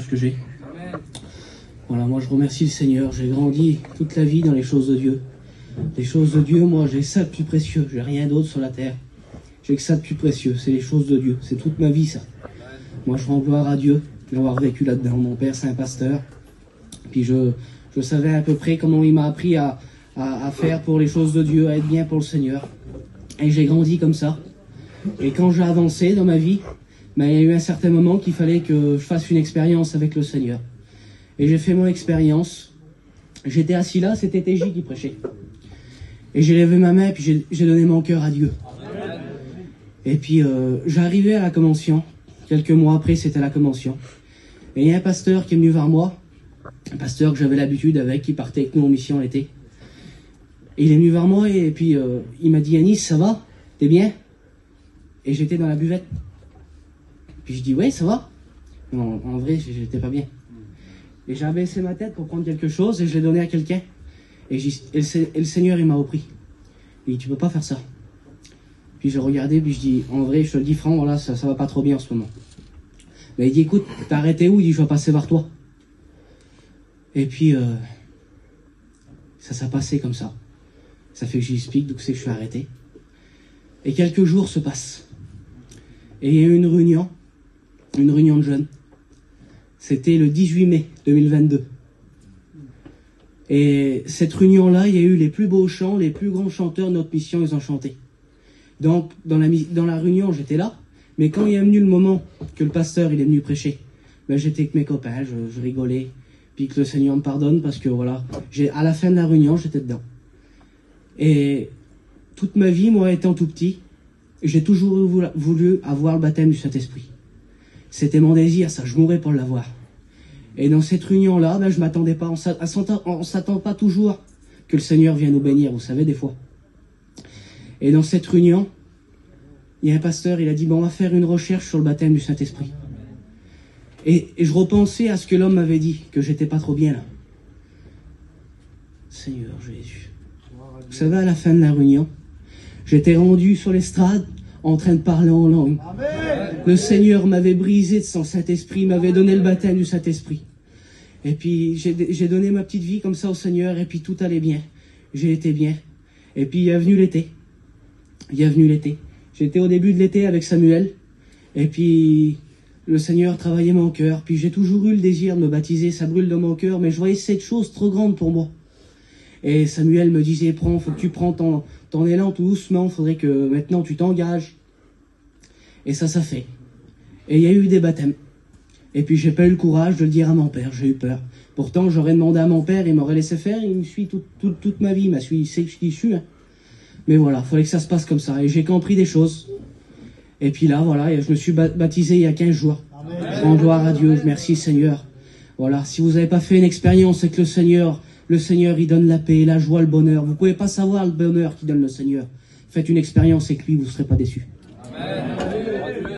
témoignage que j'ai. Voilà, moi je remercie le Seigneur. J'ai grandi toute la vie dans les choses de Dieu. Les choses de Dieu, moi j'ai ça de plus précieux. J'ai rien d'autre sur la terre. J'ai que ça de plus précieux. C'est les choses de Dieu. C'est toute ma vie ça. Moi je rends gloire à Dieu d'avoir vécu là-dedans. Mon père c'est un pasteur. Puis je savais à peu près comment il m'a appris à faire pour les choses de Dieu, à être bien pour le Seigneur. Et j'ai grandi comme ça. Et quand j'ai avancé dans ma vie, il y a eu un certain moment qu'il fallait que je fasse une expérience avec le Seigneur. Et j'ai fait mon expérience. J'étais assis là, c'était TJ qui prêchait. Et j'ai levé ma main et puis j'ai donné mon cœur à Dieu. Et puis j'arrivais à la convention. Quelques mois après, c'était la convention. Et il y a un pasteur qui est venu vers moi. Un pasteur que j'avais l'habitude avec, qui partait avec nous en mission l'été. Et il est venu vers moi et puis il m'a dit « Yanis, ça va? T'es bien ?» Et j'étais dans la buvette. Puis je dis « Ouais, ça va ?» Non, en vrai, j'étais pas bien. Et j'ai abaissé ma tête pour prendre quelque chose et je l'ai donné à quelqu'un. Et le Seigneur, il m'a repris. Il dit « Tu peux pas faire ça. » Puis j'ai regardé, puis je dis « En vrai, je te le dis franc, voilà, ça va pas trop bien en ce moment. » Mais il dit « Écoute, t'as arrêté où ?» Il dit « Je vais passer vers toi. » Et puis, ça s'est passé comme ça. Ça fait que j'explique d'où c'est que je suis arrêté. Et quelques jours se passent. Et il y a eu une réunion de jeunes. C'était le 18 mai 2022. Et cette réunion-là, il y a eu les plus beaux chants, les plus grands chanteurs de notre mission, ils ont chanté. Donc, dans la réunion, j'étais là. Mais quand il est venu le moment que le pasteur il est venu prêcher, j'étais avec mes copains, je rigolais. Puis que le Seigneur me pardonne parce que voilà, à la fin de la réunion, j'étais dedans. Et toute ma vie, moi, étant tout petit, j'ai toujours voulu avoir le baptême du Saint-Esprit. C'était mon désir, ça, je mourrais pour l'avoir. Et dans cette réunion-là, je m'attendais pas, on s'attend pas toujours que le Seigneur vienne nous bénir, vous savez, des fois. Et dans cette réunion, il y a un pasteur, il a dit, on va faire une recherche sur le baptême du Saint-Esprit. Et je repensais à ce que l'homme m'avait dit, que j'étais pas trop bien là. Seigneur Jésus. Vous savez, à la fin de la réunion, j'étais rendu sur l'estrade en train de parler en langue. Amen. Le Seigneur m'avait brisé de son Saint-Esprit, m'avait donné le baptême du Saint-Esprit. Et puis j'ai donné ma petite vie comme ça au Seigneur et puis tout allait bien. J'ai été bien. Et puis il est venu l'été. J'étais au début de l'été avec Samuel. Et puis le Seigneur travaillait mon cœur. Puis j'ai toujours eu le désir de me baptiser, ça brûle dans mon cœur, mais je voyais cette chose trop grande pour moi. Et Samuel me disait, faut que tu prends ton élan tout doucement, faudrait que maintenant tu t'engages. Et ça fait. Et il y a eu des baptêmes. Et puis j'ai pas eu le courage de le dire à mon père, j'ai eu peur. Pourtant j'aurais demandé à mon père, il m'aurait laissé faire, il me suit toute ma vie, il m'a suivi, il sait qui je suis. Hein. Mais voilà, fallait que ça se passe comme ça. Et j'ai compris des choses. Et puis là, voilà, je me suis baptisé il y a 15 jours. Amen. En gloire à Dieu, merci Seigneur. Voilà, si vous n'avez pas fait une expérience avec le Seigneur, il donne la paix, la joie, le bonheur. Vous ne pouvez pas savoir le bonheur qu'il donne le Seigneur. Faites une expérience avec lui, vous ne serez pas déçus. Amen.